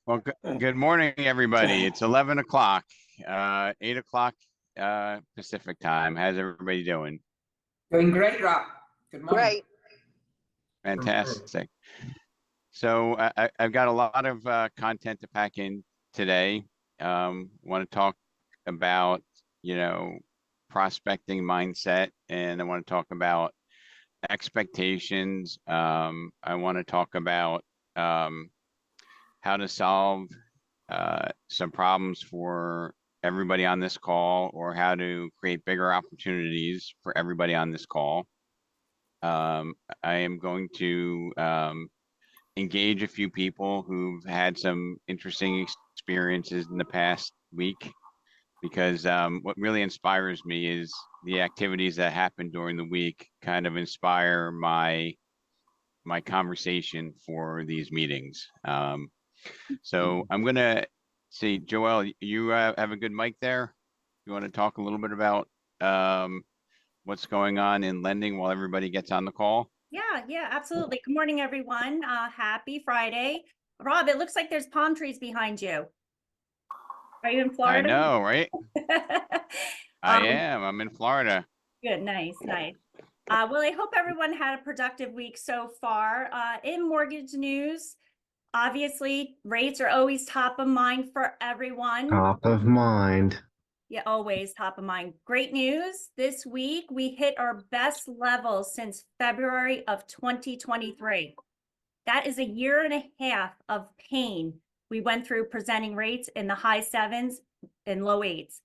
Well, good morning, everybody. It's 11 o'clock, 8 o'clock Pacific time. How's everybody doing? Doing great, Rob. Good morning. Great. Fantastic. So I've got a lot of content to pack in today. Want to talk about, prospecting mindset, and I want to talk about expectations. I want to talk about how to solve some problems for everybody on this call, or how to create bigger opportunities for everybody on this call. I am going to engage a few people who've had some interesting experiences in the past week, because what really inspires me is the activities that happen during the week kind of inspire my conversation for these meetings. So I'm gonna see, Joelle, you have a good mic there. You want to talk a little bit about what's going on in lending while everybody gets on the call? Yeah, absolutely. Good morning, everyone. Happy Friday. Rob, it looks like there's palm trees behind you. Are you in Florida? I know, right? I Um, am. I'm in Florida. Good, nice. Well, I hope everyone had a productive week so far. In mortgage news, obviously, rates are always top of mind for everyone. Top of mind. Yeah, always top of mind. Great news. This week, we hit our best level since February of 2023. That is a year and a half of pain we went through presenting rates in the high sevens and low eights.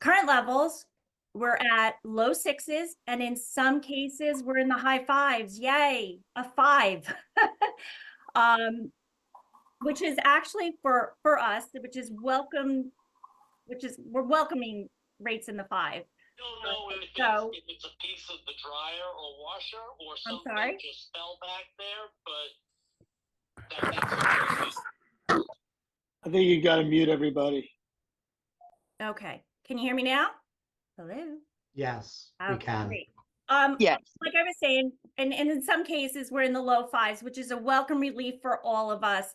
Current levels, we're at low sixes, and in some cases, we're in the high fives. Yay, a five. Which is actually for us, which is welcome. We're welcoming rates in the five. Don't know if it's a piece of the dryer or washer or something just fell back there, but that's I think you got to mute everybody. Okay. Can you hear me now? Hello? Yes, we can. Great. Yes. Like I was saying, and in some cases, we're in the low fives, which is a welcome relief for all of us.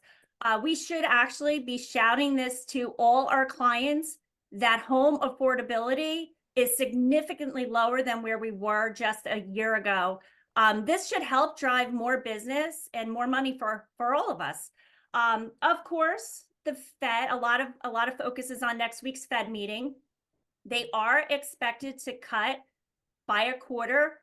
We should actually be shouting this to all our clients, that home affordability is significantly lower than where we were just a year ago. This should help drive more business and more money for all of us. Of course, the Fed, a lot of focus is on next week's Fed meeting. They are expected to cut by a quarter.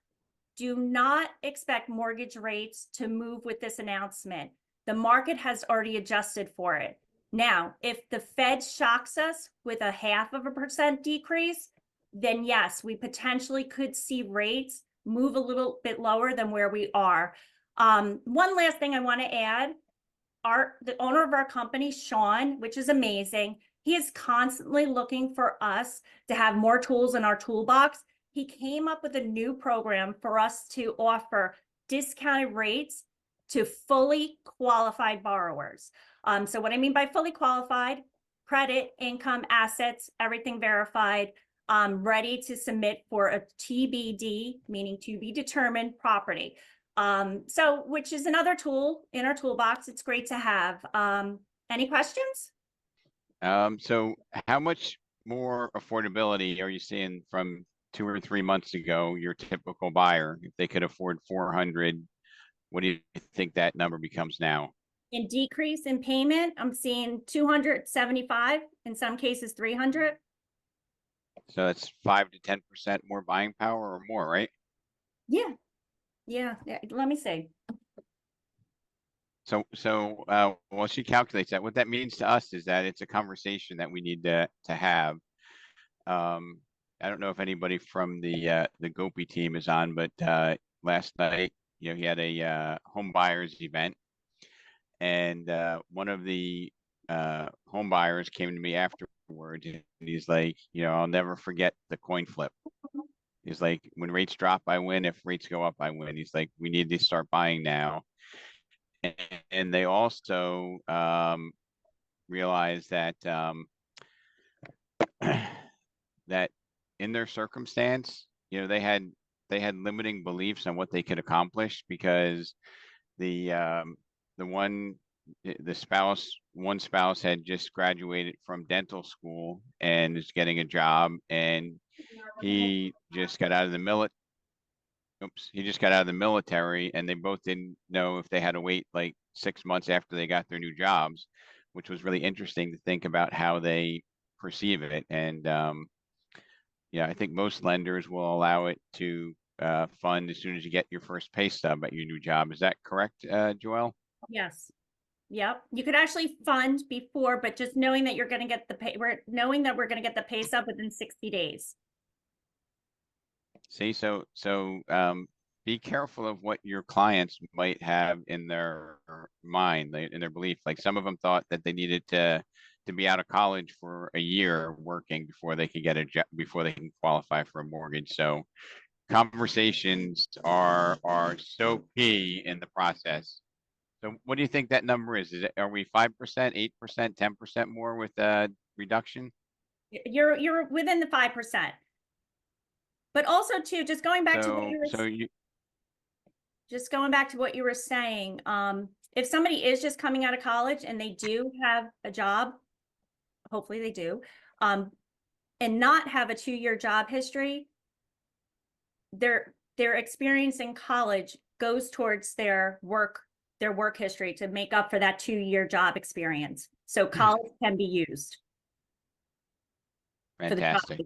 Do not expect mortgage rates to move with this announcement. The market has already adjusted for it. Now, if the Fed shocks us with a 0.5% decrease, then yes, we potentially could see rates move a little bit lower than where we are. One last thing I want to add, the owner of our company, Sean, which is amazing, he is constantly looking for us to have more tools in our toolbox. He came up with a new program for us to offer discounted rates to fully qualified borrowers. So what I mean by fully qualified: credit, income, assets, everything verified, ready to submit for a TBD, meaning to be determined property. So which is another tool in our toolbox. It's great to have. Any questions? So how much more affordability are you seeing from 2 or 3 months ago? Your typical buyer, if they could afford 400, what do you think that number becomes now? In decrease in payment, I'm seeing 275, in some cases 300. So that's 5 to 10% more buying power or more, right? Yeah. Let me see. So well, she calculates that. What that means to us is that it's a conversation that we need to have. I don't know if anybody from the Gopi team is on, but last night, he had a home buyers event, and one of the home buyers came to me afterwards, and he's like, I'll never forget the coin flip. He's like, when rates drop, I win. If rates go up, I win. He's like, we need to start buying now. And they also realized that that in their circumstance, they had limiting beliefs on what they could accomplish, because the one the spouse, one spouse had just graduated from dental school and is getting a job, and he just got out of the he just got out of the military, and they both didn't know if they had to wait like 6 months after they got their new jobs, which was really interesting to think about how they perceive it. And yeah, I think most lenders will allow it to fund as soon as you get your first pay stub at your new job. Is that correct, Joelle? Yes. Yep. You could actually fund before, but just knowing that you're going to get the pay, knowing that we're going to get the pay stub within 60 days. See, so be careful of what your clients might have in their mind, in their belief. Like some of them thought that they needed to be out of college for a year working before they could get a job, before they can qualify for a mortgage. So conversations are so key in the process. So what do you think that number is? Are we 5%, 8%, 10% more with reduction? You're within the 5%. But also too, just going back to what you were just going back to what you were saying, if somebody is just coming out of college and they do have a job, hopefully they do, and not have a 2-year job history, their experience in college goes towards their work history to make up for that 2-year job experience. So college can be used. Fantastic.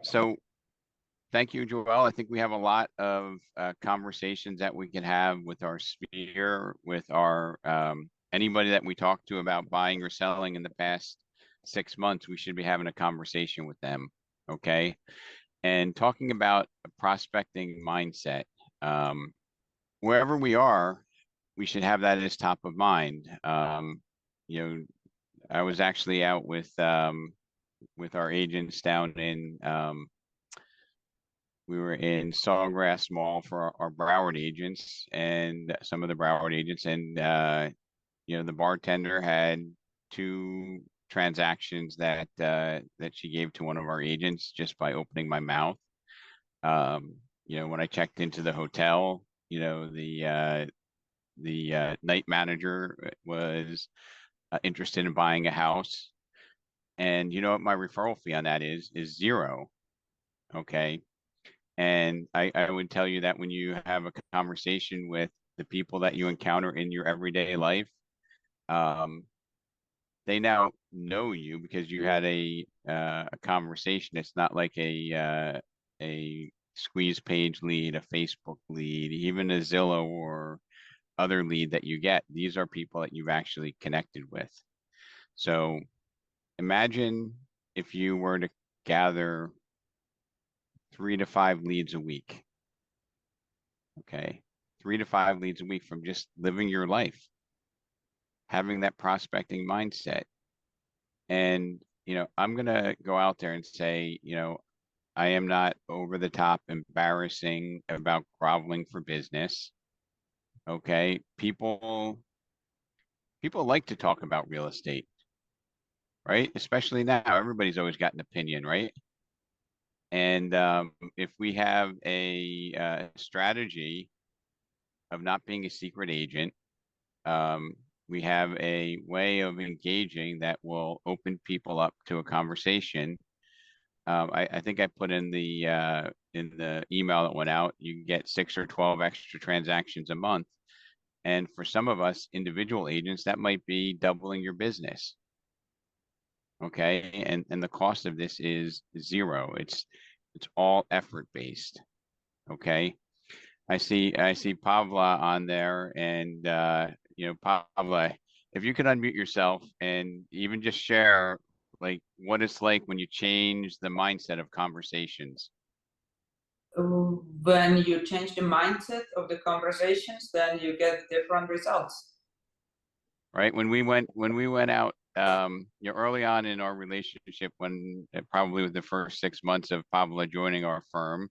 So thank you, Joelle. I think we have a lot of conversations that we can have with our sphere, with our anybody that we talk to about buying or selling in the past 6 months. We should be having a conversation with them, okay? And talking about a prospecting mindset. Wherever we are, we should have that as top of mind. You know, I was actually out with our agents down in we were in Sawgrass Mall for our Broward agents and some of the Broward agents, and you know, the bartender had 2 transactions that she gave to one of our agents just by opening my mouth. You know, when I checked into the hotel, you know, the night manager was interested in buying a house, and you know what my referral fee on that is 0. Okay. And I would tell you that when you have a conversation with the people that you encounter in your everyday life, they now know you because you had a conversation. It's not like a squeeze page lead, a Facebook lead, even a Zillow or other lead that you get. These are people that you've actually connected with. So imagine if you were to gather 3 to 5 leads a week. Okay. 3 to 5 leads a week from just living your life, having that prospecting mindset. And, you know, I'm going to go out there and say, you know, I am not over the top embarrassing about groveling for business. Okay. People like to talk about real estate, right? Especially now, everybody's always got an opinion, right? And if we have a strategy of not being a secret agent, we have a way of engaging that will open people up to a conversation. I think I put in the email that went out, you can get 6 or 12 extra transactions a month. And for some of us individual agents, that might be doubling your business. Okay. And the cost of this is 0. It's all effort based. Okay. I see Pavla on there, and you know, Pavla, if you could unmute yourself and even just share like what it's like when you change the mindset of conversations. When you change the mindset of the conversations, then you get different results. Right. When we went out, you know, early on in our relationship, when probably with the first 6 months of Pavla joining our firm,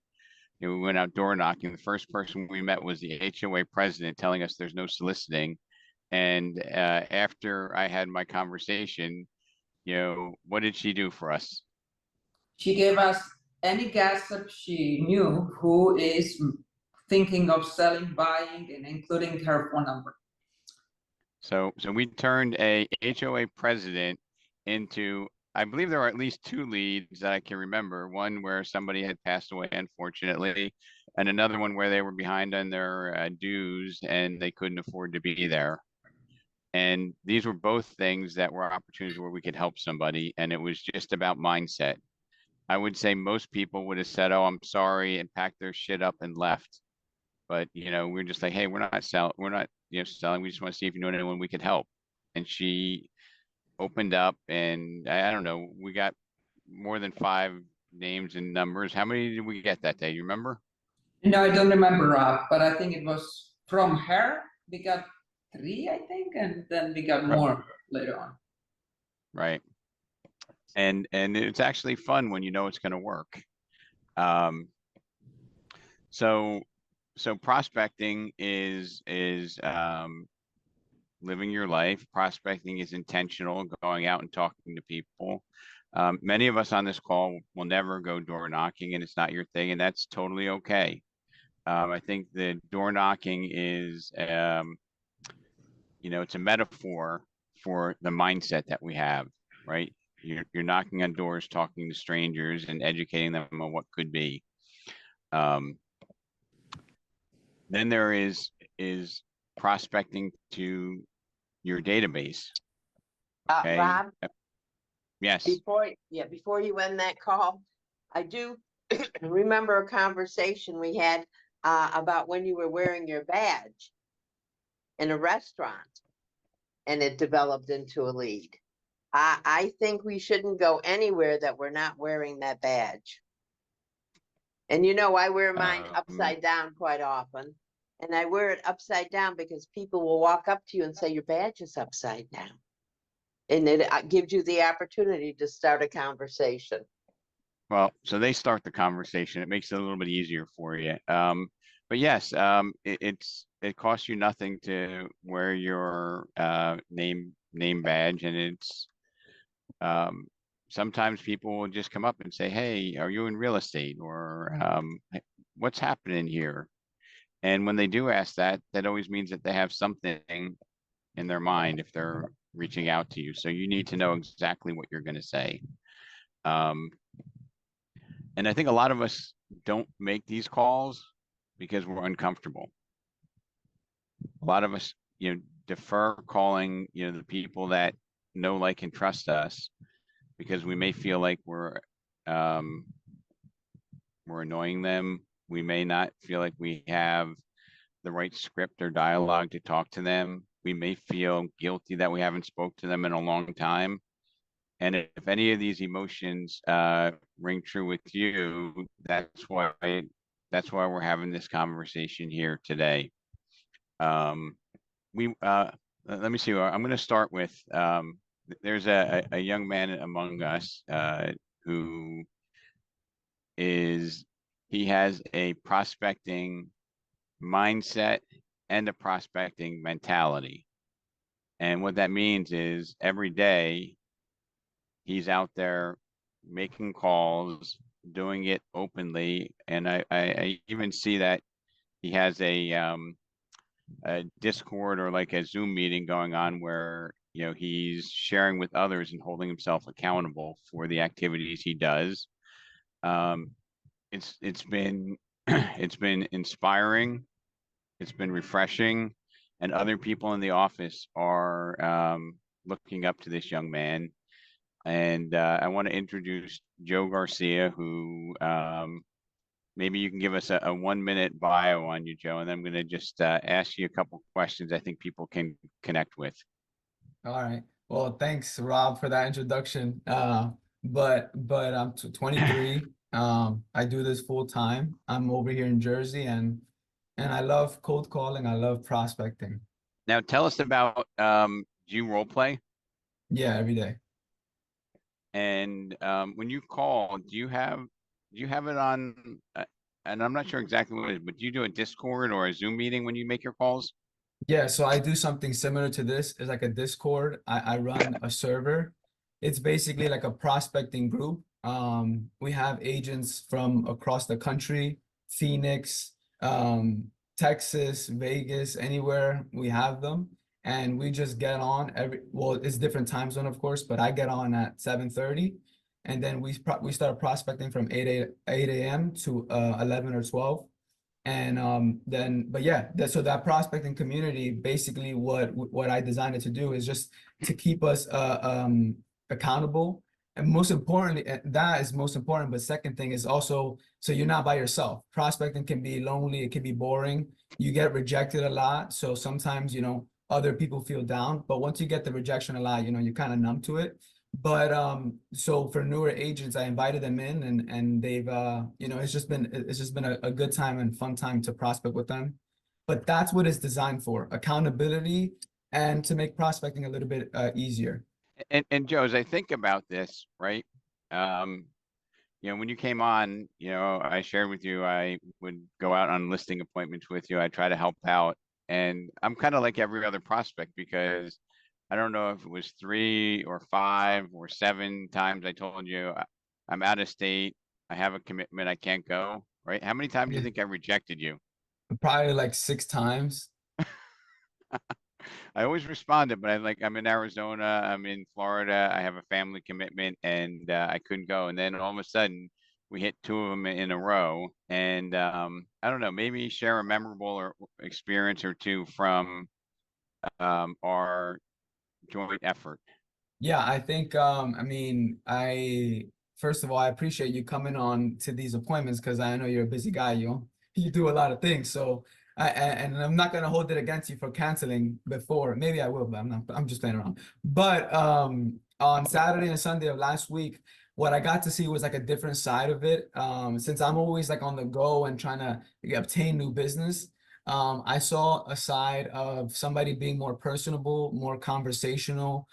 you know, we went out door knocking. The first person we met was the HOA president telling us there's no soliciting. And after I had my conversation, you know, what did she do for us? She gave us any gossip she knew who is thinking of selling, buying, and including her phone number. So we turned a HOA president into, I believe there are at least 2 leads that I can remember. One where somebody had passed away, unfortunately, and another one where they were behind on their dues and they couldn't afford to be there. And these were both things that were opportunities where we could help somebody, and it was just about mindset. I would say most people would have said, "Oh, I'm sorry," and packed their shit up and left. But we're just like, "Hey, we're not selling. We're not, selling. We just want to see if you know anyone we could help." And she opened up, and I don't know, we got more than 5 names and numbers. How many did we get that day? You remember? No, I don't remember, Rob, but I think it was from her. We got 3, I think, and then we got Right. more later on. Right. And it's actually fun when you know it's going to work. So prospecting is living your life. Prospecting is intentional, going out and talking to people. Many of us on this call will never go door knocking, and it's not your thing, and that's totally okay. I think the door knocking is, it's a metaphor for the mindset that we have, right? You're knocking on doors, talking to strangers, and educating them on what could be. Then there is prospecting to your database. Okay. Rob, Yes. before you end that call, I do remember a conversation we had about when you were wearing your badge in a restaurant and it developed into a lead. I think we shouldn't go anywhere that we're not wearing that badge. And I wear mine upside down quite often. And I wear it upside down because people will walk up to you and say, your badge is upside down. And it gives you the opportunity to start a conversation. Well, so they start the conversation. It makes it a little bit easier for you. But yes, it costs you nothing to wear your name badge, and it's sometimes people will just come up and say, "Hey, are you in real estate?" or "What's happening here?" And when they do ask that, that always means that they have something in their mind if they're reaching out to you. So you need to know exactly what you're going to say. And I think a lot of us don't make these calls because we're uncomfortable. A lot of us, defer calling, the people that know, like, and trust us because we may feel like we're annoying them. We may not feel like we have the right script or dialogue to talk to them. We may feel guilty that we haven't spoke to them in a long time. And if any of these emotions ring true with you, that's why we're having this conversation here today. Let me see. I'm going to start with. There's a young man among us who he has a prospecting mindset and a prospecting mentality. And what that means is every day he's out there making calls, doing it openly. And I even see that he has a Discord or like a Zoom meeting going on where, he's sharing with others and holding himself accountable for the activities he does. It's been it's been inspiring. It's been refreshing, and other people in the office are looking up to this young man. And I want to introduce Joe Garcia, who maybe you can give us a 1-minute bio on you, Joe, and then I'm going to just ask you a couple questions I think people can connect with. All right. Well, thanks, Rob, for that introduction. But I'm 23. I do this full time. I'm over here in Jersey, and I love cold calling. I love prospecting. Now, tell us about do you role play? Yeah, every day. And when you call, do you have it on? And I'm not sure exactly what it is, but do you do a Discord or a Zoom meeting when you make your calls? Yeah, so I do something similar to this. It's like a Discord. I run a server. It's basically like a prospecting group. We have agents from across the country, Phoenix, Texas, Vegas, anywhere we have them. and we just get on well, it's different time zone, of course, but I get on at 7:30, and then we start prospecting from 8 a.m. to 11 or 12. And then, but yeah, so that prospecting community, basically what I designed it to do is just to keep us accountable. And most importantly, that is most important. But second thing is also, so you're not by yourself. Prospecting can be lonely, it can be boring. You get rejected a lot. So sometimes, you know, other people feel down. But once you get the rejection a lot, you know, you're kind of numb to it. But so for newer agents, I invited them in, and they've you know, it's just been a good time and fun time to prospect with them. But that's what it's designed for: accountability and to make prospecting a little bit easier. And Joe, as I think about this, right? You know, when you came on, you know, I shared with you, I would go out on listing appointments with you. I try to help out, and I'm kind of like every other prospect, because I don't know if it was 3 or 5 or 7 times I told you I'm out of state, I have a commitment, I can't go, right? How many times do you Yeah. think I rejected you? Probably like 6 times. I always responded, but I'm in Arizona, I'm in Florida, I have a family commitment, and I couldn't go. And then all of a sudden, we hit 2 of them in a row. And I don't know, maybe share a memorable or experience or two from our joint effort. Yeah, I think I mean, I first of all, I appreciate you coming on to these appointments because I know you're a busy guy, you do a lot of things. So and I'm not gonna hold it against you for canceling before. Maybe I will, but I'm just playing around. But on Saturday and Sunday of last week, what I got to see was like a different side of it. Since I'm always like on the go and trying to obtain new business. I saw a side of somebody being more personable, more conversational,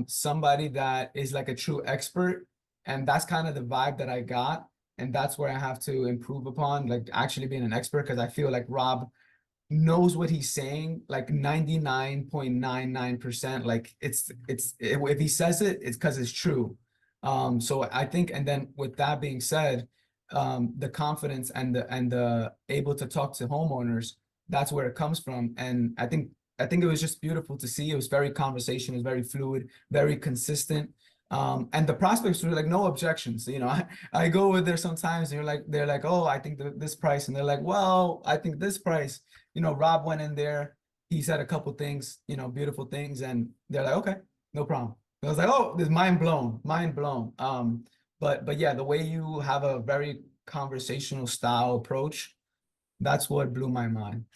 somebody that is like a true expert. And that's kind of the vibe that I got. And that's where I have to improve upon, like actually being an expert, because I feel like Rob knows what he's saying, like 99.99%. Like if he says it, it's because it's true. So I think, and then with that being said, the confidence and the able to talk to homeowners, that's where it comes from. And I think it was just beautiful to see. It was very conversation, it was very fluid, very consistent. And the prospects were like, no objections. You know, I go with there sometimes and they're like, oh, I think this price. And they're like, well, I think this price. You know, Rob went in there, he said a couple things, you know, beautiful things, and they're like, okay, no problem. I was like, oh, this mind blown, mind blown. But yeah, the way you have a very conversational style approach, that's what blew my mind.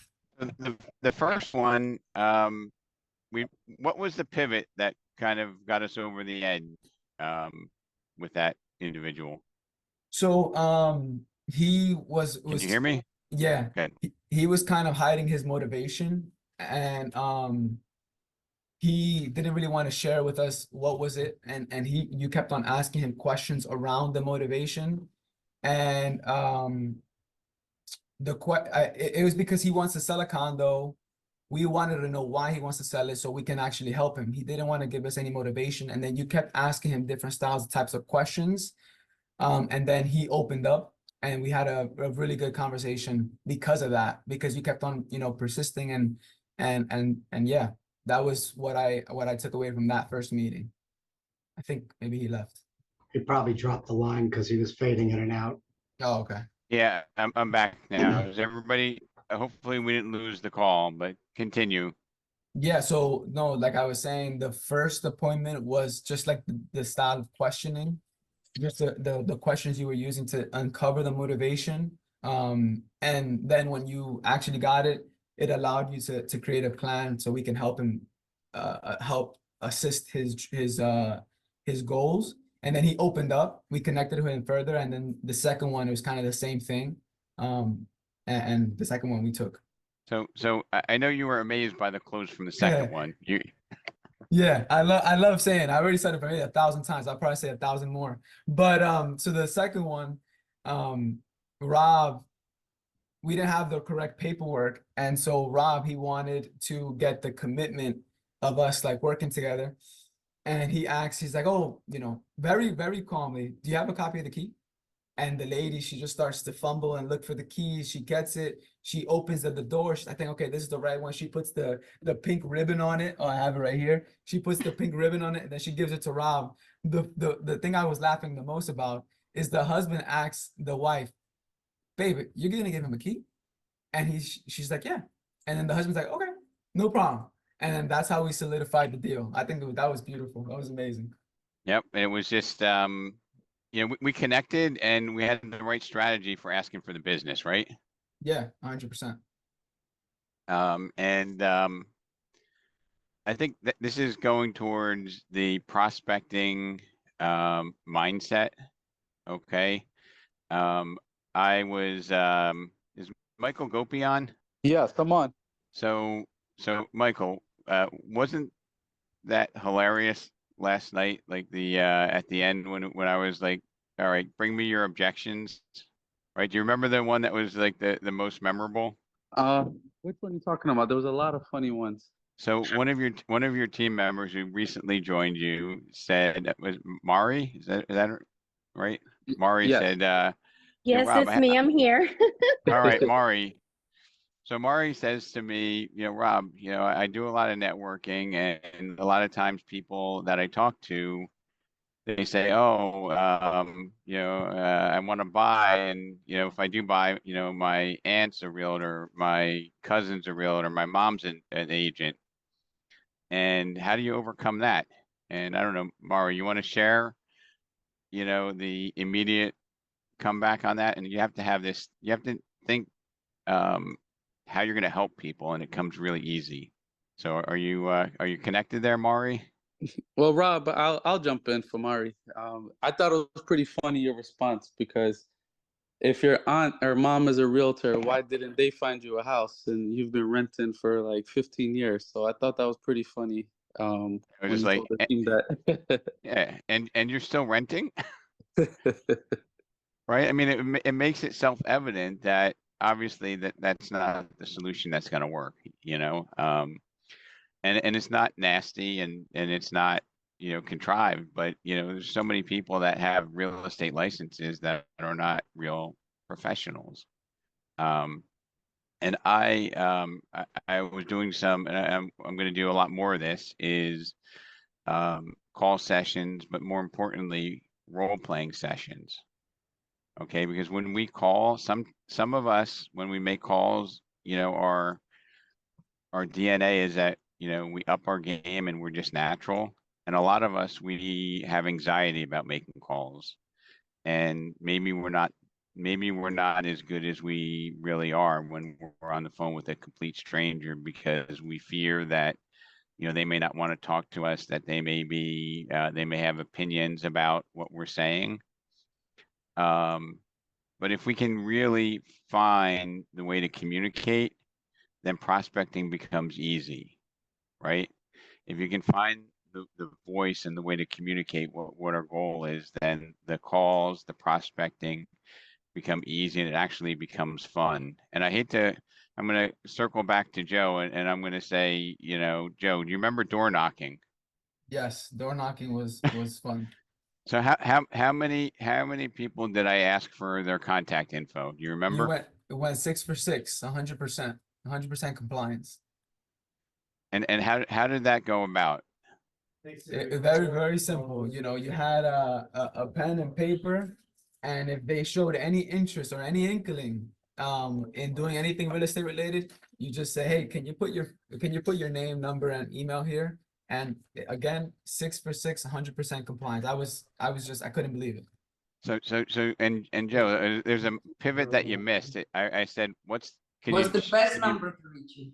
The first one, what was the pivot that kind of got us over the edge with that individual? So he Can you hear me? yeah, Good. he was kind of hiding his motivation, and he didn't really want to share with us what was it, and you kept on asking him questions around the motivation, and it was because he wants to sell a condo. We wanted to know why he wants to sell it so we can actually help him. He didn't want to give us any motivation, and then you kept asking him different styles, types of questions, and then he opened up, and we had a really good conversation because of that, because you kept on, you know, persisting, and yeah, that was what I took away from that first meeting. I think maybe he left. He probably dropped the line because he was fading in and out. Oh, okay. Yeah, I'm back now. Is everybody, hopefully we didn't lose the call, but continue. Yeah, so no, like I was saying, the first appointment was just like the style of questioning, just the questions you were using to uncover the motivation. And then when you actually got it, it allowed you to create a plan so we can help him help assist his goals. And then he opened up, we connected with him further, and then the second one was kind of the same thing. And the second one we took. So I know you were amazed by the close from the second one. Yeah, I love saying, I already said it for maybe 1,000 times. I'll probably say 1,000 more. But so the second one, Rob, we didn't have the correct paperwork. And so Rob, he wanted to get the commitment of us like working together. And he asked, he's like, oh, you know, very, very calmly, do you have a copy of the key? and the lady, she just starts to fumble and look for the keys. She gets it. She opens the door. I think, okay, this is the right one. She puts the pink ribbon on it. Oh, I have it right here. She puts the pink ribbon on it, and then she gives it to Rob. The thing I was laughing the most about is the husband asks the wife, "Baby, you're gonna give him a key?" And she's like, "Yeah." And then the husband's like, "Okay, no problem." And then that's how we solidified the deal. I think that was beautiful. That was amazing. Yep, it was just, you know, we connected and we had the right strategy for asking for the business, right? Yeah, 100%. I think that this is going towards the prospecting mindset. Okay. I was is Michael Gopi on? Yes, come on. So Michael, wasn't that hilarious last night? Like the at the end when I was like, all right, bring me your objections. Right? Do you remember the one that was like the most memorable? Which one are you talking about? There was a lot of funny ones. So one of your team members who recently joined you said, that was Mari? Is that right? Mari Yes. said, yeah, Yes, Rob, it's me. I'm here. all right, Mari. So Mari says to me, you know, Rob, you know, I do a lot of networking, and a lot of times people that I talk to, they say, oh, you know, I want to buy, and you know, if I do buy, you know, my aunt's a realtor, my cousin's a realtor, my mom's an agent. And how do you overcome that? And I don't know, Mara, you want to share, you know, the immediate comeback on that? And you have to have this, you have to think how you're going to help people, and it comes really easy. So are you connected there, Mari? Well, Rob, I'll jump in for Mari. I thought it was pretty funny your response, because if your aunt or mom is a realtor, why didn't they find you a house? And you've been renting for like 15 years. So I thought that was pretty funny. I was When just you like, told the team that. yeah, and you're still renting, right? I mean, it makes it self-evident that obviously that's not the solution that's going to work, you know. And it's not nasty, and it's not, you know, contrived, but you know, there's so many people that have real estate licenses that are not real professionals. And I was doing some, and I'm going to do a lot more of this, is call sessions, but more importantly, role playing sessions. Okay, because when we call, some of us, when we make calls, you know, our DNA is that, you know, we up our game and we're just natural. And a lot of us, we have anxiety about making calls, and maybe we're not as good as we really are when we're on the phone with a complete stranger, because we fear that, you know, they may not want to talk to us, that they may have opinions about what we're saying. But if we can really find the way to communicate, then prospecting becomes easy, right? If you can find the voice and the way to communicate what our goal is, then the calls, the prospecting become easy, and it actually becomes fun. And I'm going to circle back to Joe, and I'm going to say, you know, Joe, do you remember door knocking? Yes, door knocking was fun. So how many people did I ask for their contact info? Do you remember? It went 6 for 6, 100% compliance. And how did that go about? Very, very simple. You know, you had a pen and paper, and if they showed any interest or any inkling in doing anything real estate related, you just say, hey, can you put your name, number, and email here? And again, 6 for 6, 100% compliance. I couldn't believe it. And Joe, there's a pivot that you missed. I said, What's the best number to reach you?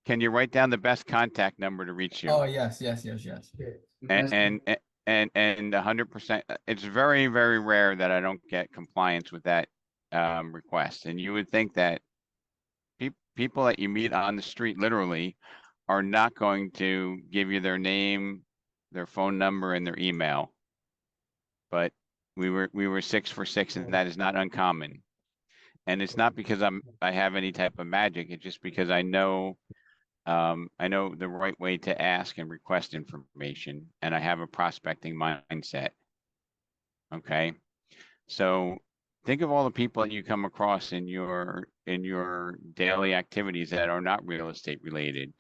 Can you write down the best contact number to reach you? Oh, yes. And 100%, it's very, very rare that I don't get compliance with that request. And you would think that people that you meet on the street literally are not going to give you their name, their phone number, and their email. But we were 6 for 6, and that is not uncommon. And it's not because I have any type of magic. It's just because I know the right way to ask and request information, and I have a prospecting mindset. Okay. So think of all the people that you come across in your daily activities that are not real estate related.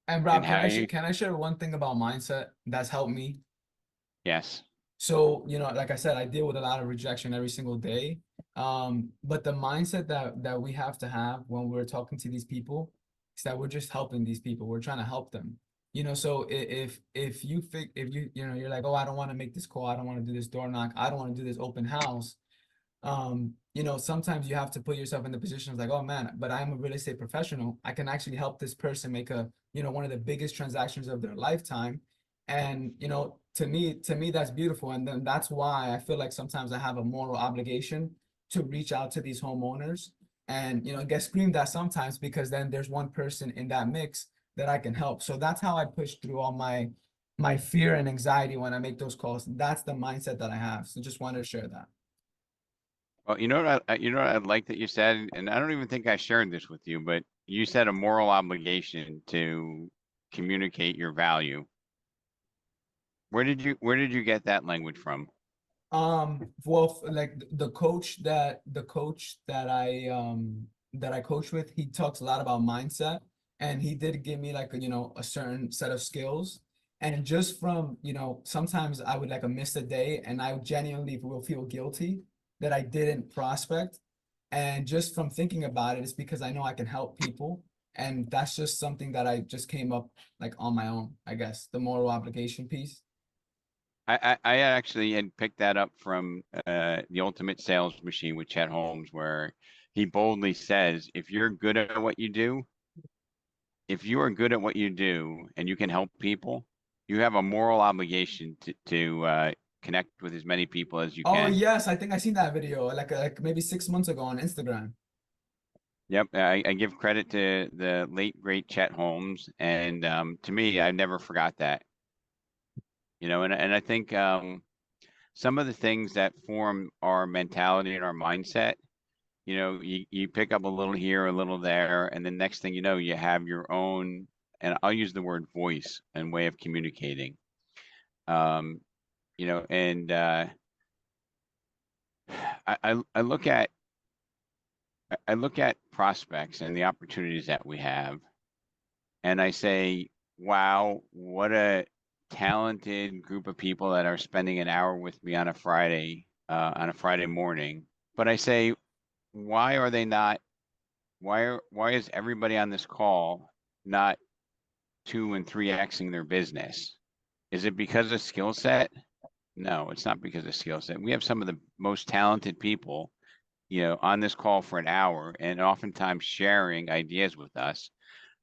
And Rob, And how you, can I share one thing about mindset that's helped me? yes. So, like I said, I deal with a lot of rejection every single day. But the mindset that we have to have when we're talking to these people is that we're just helping these people. We're trying to help them. So if you think if you're like, oh, I don't want to make this call, I don't want to do this door knock, I don't want to do this open house. Sometimes you have to put yourself in the position of like, oh man, but I'm a real estate professional. I can actually help this person make one of the biggest transactions of their lifetime. And, to me, that's beautiful. And then that's why I feel like sometimes I have a moral obligation to reach out to these homeowners and, get screamed at sometimes because then there's one person in that mix that I can help. So that's how I push through all my fear and anxiety when I make those calls. That's the mindset that I have. So just wanted to share that. Well, you know what I like that you said, and I don't even think I shared this with you, but you said a moral obligation to communicate your value. Where did you get that language from? Well, like the coach that I coach with, he talks a lot about mindset, and he did give me like a certain set of skills. And just from, sometimes I would like a miss a day and I genuinely will feel guilty that I didn't prospect. And just from thinking about it, it's because I know I can help people. And that's just something that I just came up like on my own, I guess, the moral obligation piece. I actually had picked that up from the Ultimate Sales Machine with Chet Holmes, where he boldly says, if you're good at what you do, if you are good at what you do and you can help people, you have a moral obligation to connect with as many people as you Oh can. yes, I think I seen that video like maybe 6 months ago on Instagram. Yep, I give credit to the late great Chet Holmes, and to me, I never forgot that. And I think some of the things that form our mentality and our mindset, you pick up a little here, a little there, and the next thing you know, you have your own, and I'll use the word voice and way of communicating. And I look at prospects and the opportunities that we have, and I say, wow, what a talented group of people that are spending an hour with me on a Friday morning. But I say, why are they not? Why is everybody on this call not 2 and 3xing their business? Is it because of skill set? No, it's not because of skill set. We have some of the most talented people, on this call for an hour and oftentimes sharing ideas with us.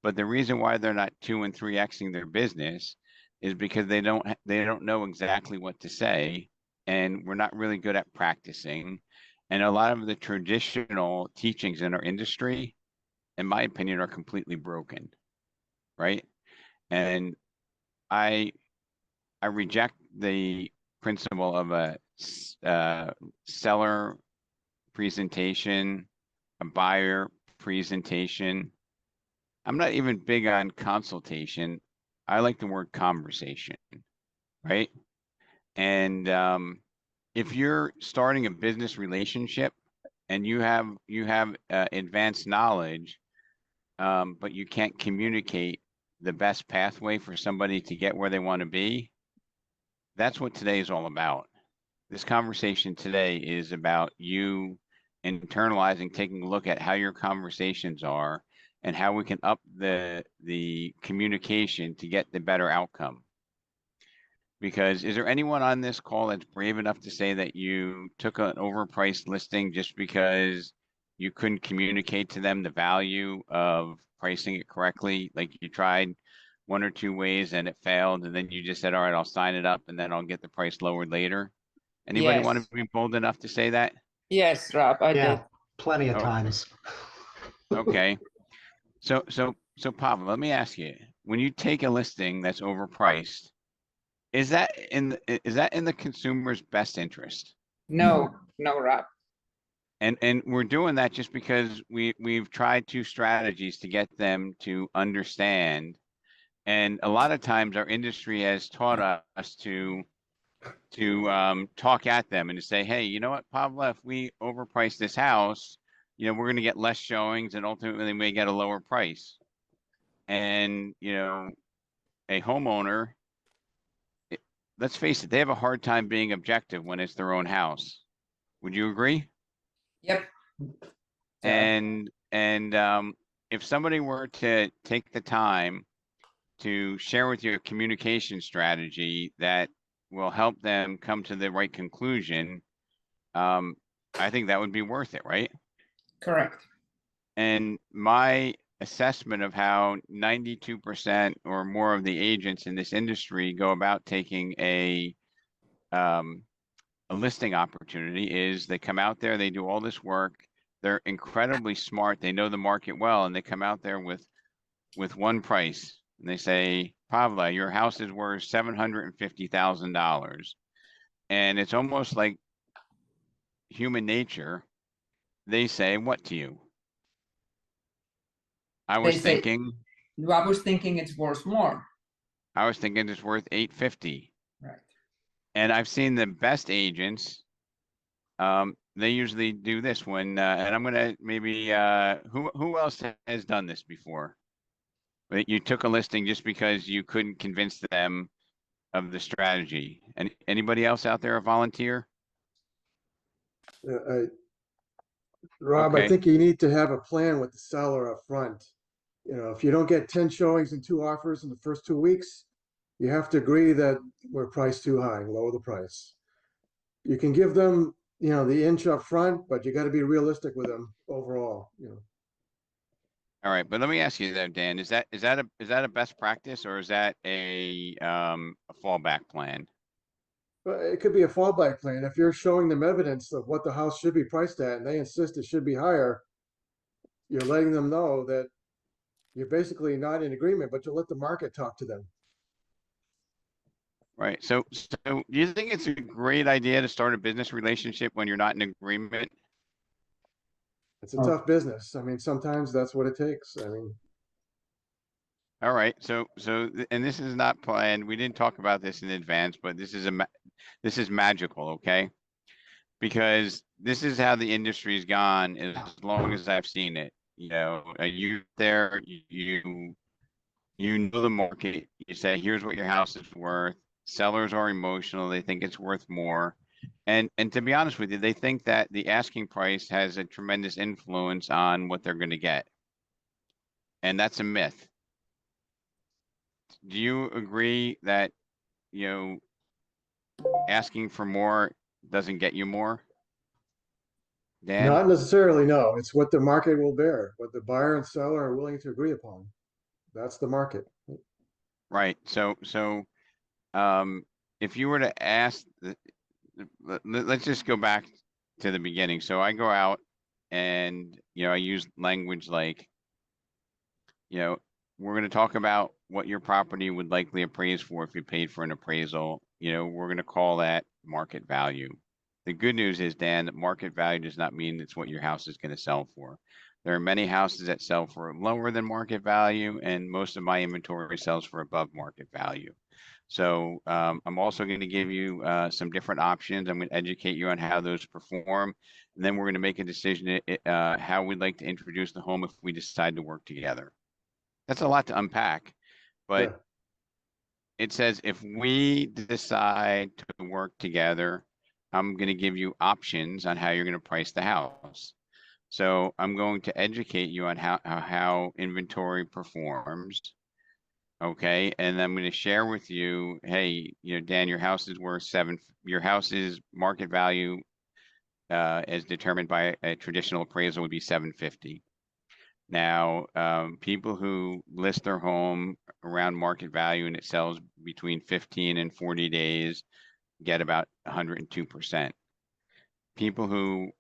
But the reason why they're not 2 and 3xing their business is because they don't know exactly what to say, and we're not really good at practicing. And a lot of the traditional teachings in our industry, in my opinion, are completely broken, right? And I reject the principle of a seller presentation, a buyer presentation. I'm not even big on consultation. I like the word conversation, right? And if you're starting a business relationship and you have advanced knowledge, but you can't communicate the best pathway for somebody to get where they want to be, that's what today is all about. This conversation today is about you internalizing, taking a look at how your conversations are and how we can up the communication to get the better outcome. Because is there anyone on this call that's brave enough to say that you took an overpriced listing just because you couldn't communicate to them the value of pricing it correctly? Like you tried one or two ways and it failed, and then you just said, all right, I'll sign it up and then I'll get the price lowered later. Anybody want to be bold enough to say that? Yes, Rob, I did. Yeah, plenty of Oh. times. Okay. So Pavel, let me ask you, when you take a listing that's overpriced, is that in the consumer's best interest? No, Rob. And we're doing that just because we've tried two strategies to get them to understand. And a lot of times our industry has taught us to to talk at them and to say, hey, you know what, Pavla, if we overprice this house, we're going to get less showings and ultimately we may get a lower price. And, a homeowner, let's face it, they have a hard time being objective when it's their own house. Would you agree? Yep. So, And if somebody were to take the time to share with you a communication strategy that will help them come to the right conclusion, I think that would be worth it, right? correct. And my assessment of how 92% or more of the agents in this industry go about taking a listing opportunity is they come out there, they do all this work, they're incredibly smart, they know the market well, and they come out there with one price. And they say, Pavla, your house is worth $750,000. And it's almost like human nature. They say, what to you? I was They say- thinking it's worth more. it's worth $850. Right. And I've seen the best agents, they usually do this when, and I'm gonna maybe, who else has done this before? But you took a listing just because you couldn't convince them of the strategy. And anybody else out there a volunteer? Rob, Okay. I think you need to have a plan with the seller up front. If you don't get 10 showings and 2 offers in the first 2 weeks, you have to agree that we're priced too high and lower the price. You can give them, the inch up front, but you got to be realistic with them overall. All right, but let me ask you though, Dan, is that a best practice or is that a fallback plan? But it could be a fallback plan. If you're showing them evidence of what the house should be priced at and they insist it should be higher, you're letting them know that you're basically not in agreement, but you'll let the market talk to them. Right. So do you think it's a great idea to start a business relationship when you're not in agreement? It's a tough business. I mean, sometimes that's what it takes. I mean, All right. And this is not planned. We didn't talk about this in advance, but this is magical, okay? Because this is how the industry's gone as long as I've seen it. You there, you know the market. You say, here's what your house is worth. Sellers are emotional. They think it's worth more. And to be honest with you, they think that the asking price has a tremendous influence on what they're going to get. And that's a myth. Do you agree that, asking for more doesn't get you more? Dan? not necessarily, no. It's what the market will bear, what the buyer and seller are willing to agree upon. That's the market. Right. So, if you were to ask, let's just go back to the beginning. So I go out and, I use language like, we're going to talk about what your property would likely appraise for if you paid for an appraisal. We're going to call that market value. The good news is, Dan, that market value does not mean it's what your house is going to sell for. There are many houses that sell for lower than market value, and most of my inventory sells for above market value. So I'm also going to give you some different options. I'm going to educate you on how those perform, and then we're going to make a decision how we'd like to introduce the home if we decide to work together. That's a lot to unpack, but Yeah. it says if we decide to work together, I'm going to give you options on how you're going to price the house. So I'm going to educate you on how inventory performs. Okay, and I'm going to share with you, hey, Dan, your house is worth your house's market value as determined by a traditional appraisal would be $750. Now, people who list their home around market value and it sells between 15 and 40 days get about 102%. People who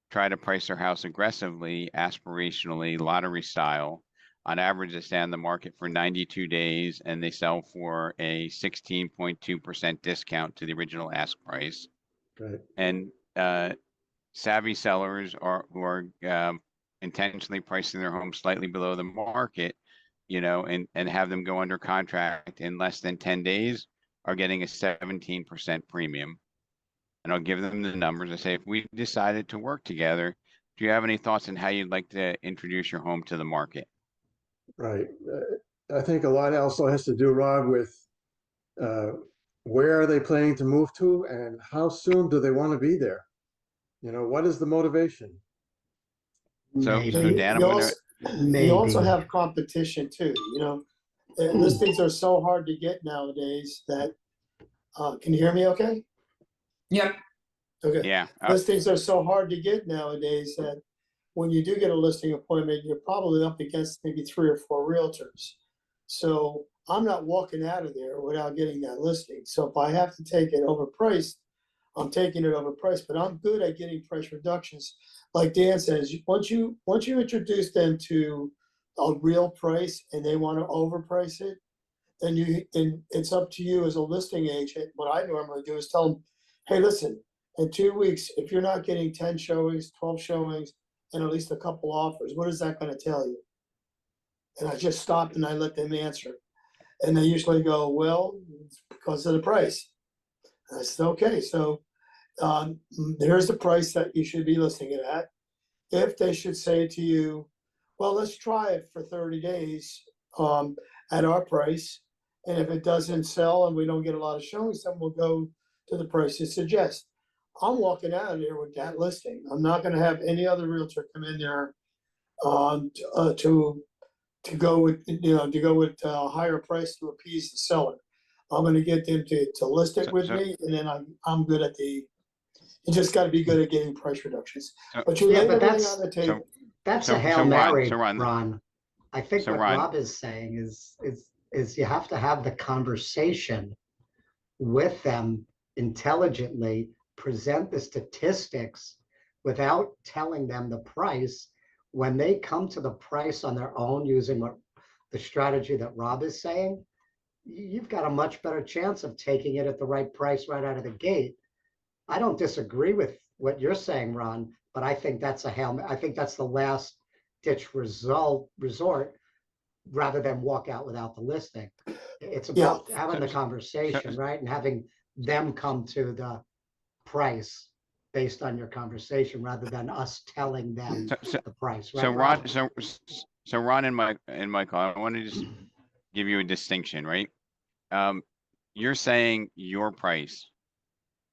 try to price their house aggressively, aspirationally, lottery style, on average, they stay on the market for 92 days and they sell for a 16.2% discount to the original ask price. Right. And savvy sellers who are intentionally pricing their home slightly below the market, and have them go under contract in less than 10 days are getting a 17% premium. And I'll give them the numbers. I say, if we decided to work together, do you have any thoughts on how you'd like to introduce your home to the market? Right. I think a lot also has to do, Rob, with where are they planning to move to and how soon do they want to be there? You know, what is the motivation? So Maybe. Dan, You I'm also, gonna, you also Maybe. have competition too, you know. Listings are so hard to get nowadays that, can you hear me okay? Yep. Okay. yeah, Listings are so hard to get nowadays that when you do get a listing appointment, you're probably up against maybe 3 or 4 realtors. So I'm not walking out of there without getting that listing. So if I have to take it overpriced, I'm taking it overpriced, but I'm good at getting price reductions. Like Dan says, once you introduce them to a real price and they want to overprice it, then it's up to you as a listing agent. What I normally do is tell them, hey, listen, in 2 weeks, if you're not getting 10 showings, 12 showings, and at least a couple offers, what is that going to tell you? And I just stop and I let them answer. And they usually go, well, it's because of the price. And I said, okay, so here's the price that you should be listing it at. If they should say to you, well, let's try it for 30 days at our price. And if it doesn't sell and we don't get a lot of showings, then we'll go to the price you suggest. I'm walking out of there with that listing. I'm not going to have any other realtor come in there to go with, a higher price to appease the seller. I'm going to get them to list it with me, and then I'm good at you just got to be good at getting price reductions. But you Yeah, lay but everything on the table. That's So- a Hail so Ron- Mary, so Ron- Ron. I think so what Ron- Rob is saying is you have to have the conversation with them intelligently, present the statistics without telling them the price. When they come to the price on their own using the strategy that Rob is saying, you've got a much better chance of taking it at the right price right out of the gate. I don't disagree with what you're saying, Ron, but I think that's I think that's the last ditch resort rather than walk out without the listing. It's about having the conversation, right? And having them come to the price based on your conversation rather than us telling them the price, right? So Ron, Rob? so Ron and Michael, I want to just give you a distinction, right? You're saying your price.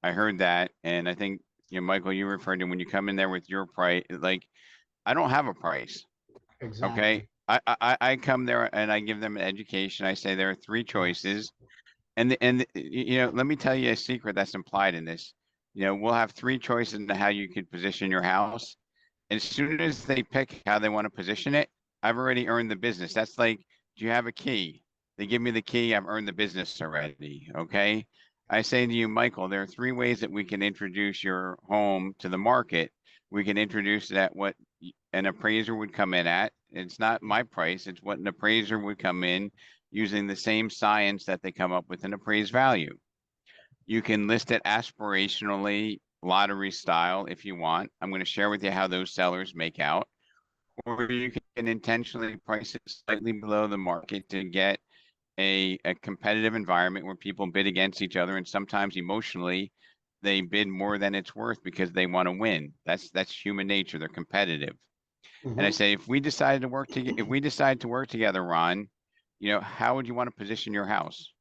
I heard that, and I think, Michael, you referred to when you come in there with your price, like, I don't have a price, Exactly. okay? I come there and I give them an education. I say there are 3 choices. And let me tell you a secret that's implied in this. We'll have 3 choices into how you could position your house. As soon as they pick how they want to position it, I've already earned the business. That's like, do you have a key? They give me the key, I've earned the business already, okay? I say to you, Michael, there are 3 ways that we can introduce your home to the market. We can introduce it at what an appraiser would come in at. It's not my price, it's what an appraiser would come in using the same science that they come up with an appraised value. You can list it aspirationally, lottery style if you want. I'm going to share with you how those sellers make out. Or you can intentionally price it slightly below the market to get a competitive environment where people bid against each other, and sometimes emotionally they bid more than it's worth because they want to win. That's human nature. They're competitive. And I say, if we decide to work together, Ron, how would you want to position your house?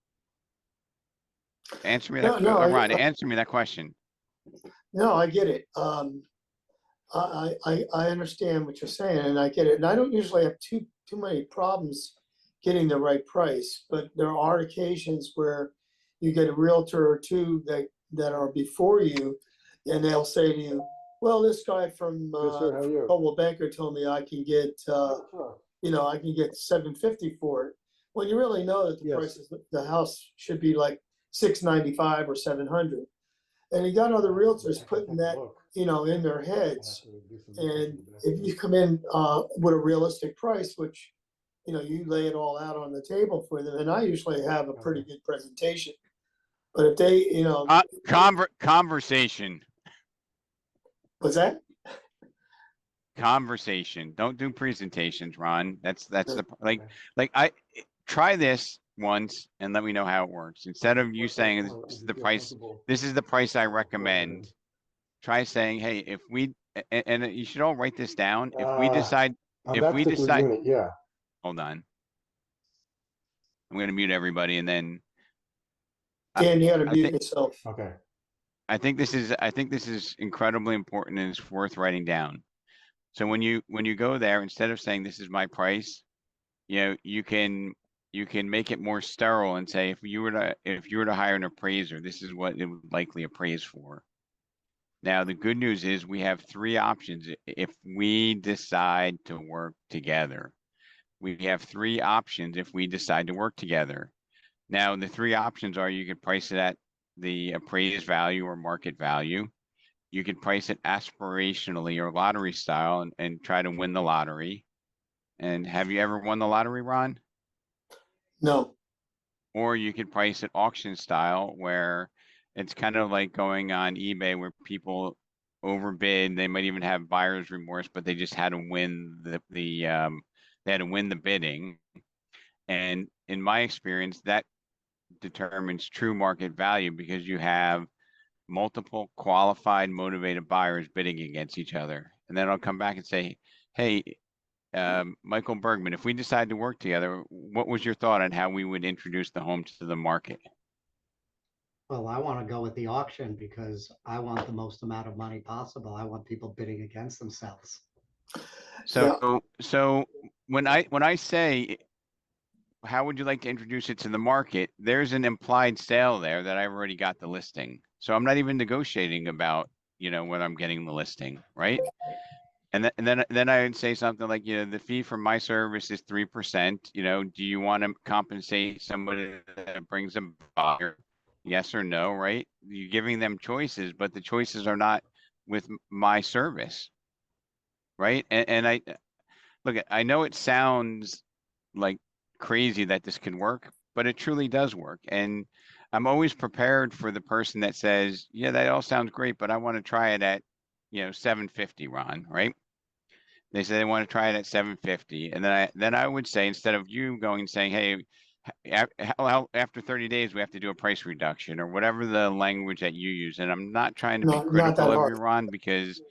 Answer me that, Ron, answer me that question. No, I get it. I understand what you're saying, and I get it. And I don't usually have too many problems getting the right price, but there are occasions where you get a realtor or 2 that are before you, and they'll say to you, well, this guy from Coldwell Banker told me I can get I can get $750 for it. When you really know that the price of the house should be like $695 or $700. And you got other realtors putting that, in their heads. And if you come in with a realistic price, which, you lay it all out on the table for them, and I usually have a pretty good presentation. But if they, Conversation. What's that? Conversation. Don't do presentations, Ron. That's the I try this once and let me know how it works. Instead of you saying this is the price, this is the price I recommend. Try saying, hey, if we, and you should all write this down. If we decide, On if that we particular decide, unit, yeah. hold on. I'm gonna mute everybody and then. Dan, you gotta I mute think- yourself. Okay. I think this is incredibly important and it's worth writing down. So when you go there, instead of saying this is my price, you know, you can make it more sterile and say, if you were to hire an appraiser, this is what it would likely appraise for. Now, the good news is we have three options. If we decide to work together, we have three options if we decide to work together. Now, the three options are you could price it at the appraised value or market value. You could price it aspirationally or lottery style and try to win the lottery. And have you ever won the lottery, Ron? No, Or you could price it auction style where it's kind of like going on eBay where people overbid. They might even have buyer's remorse, but they just had to win they had to win the bidding. And in my experience, that determines true market value because you have multiple qualified, motivated buyers bidding against each other. And then I'll come back and say, hey, Michael Bergman, if we decide to work together, what was your thought on how we would introduce the home to the market? Well, I want to go with the auction because I want the most amount of money possible. I want people bidding against themselves. So when I say, how would you like to introduce it to the market? There's an implied sale there that I've already got the listing. So I'm not even negotiating about, you know, when I'm getting the listing, right? And then I would say something like, you know, the fee for my service is 3%. You know, do you want to compensate somebody that brings a buyer? Yes or no, right? You're giving them choices, but the choices are not with my service, right? And I look, I know it sounds like crazy that this can work, but it truly does work. And I'm always prepared for the person that says, yeah, that all sounds great, but I want to try it at, you know, 750, Ron, right? They say they want to try it at 750. And then I would say, instead of you going and saying, hey, after 30 days, we have to do a price reduction or whatever the language that you use. And I'm not trying to be not that critical of hard. you, Ron, because